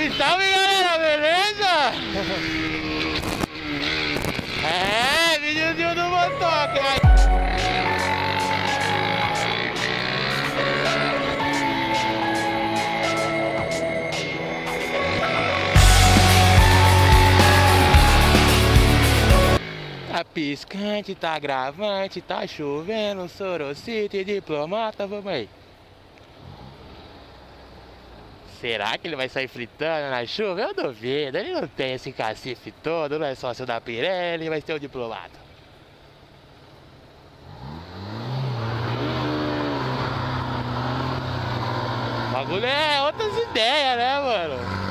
Salve, salve, galera, beleza? É, videozinho do motoque aí. Tá piscante, tá gravante, tá chovendo, sorocito e diplomata, vamos aí. Será que ele vai sair fritando na chuva? Eu duvido, ele não tem esse cacife todo, não é sócio da Pirelli, vai ser o diplomata. O bagulho é outras ideias, né, mano?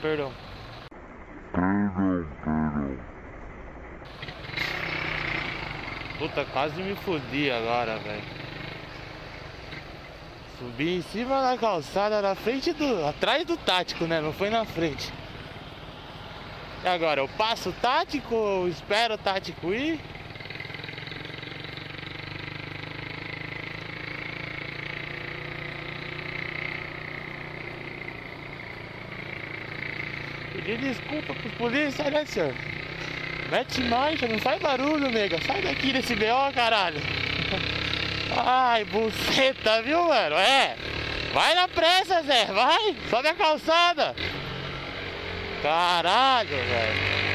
Perdão. Puta, quase me fodi agora, velho. Subi em cima da calçada, na frente atrás do tático, né? Não foi na frente. E agora, eu passo o tático ou espero o tático ir? Pedir desculpa pros polícia, né, senhor? Mete marcha, não faz barulho, nega. Sai daqui desse BO, caralho. Ai, buceta, viu, mano? É. Vai na pressa, Zé. Vai. Sobe a calçada. Caralho, velho.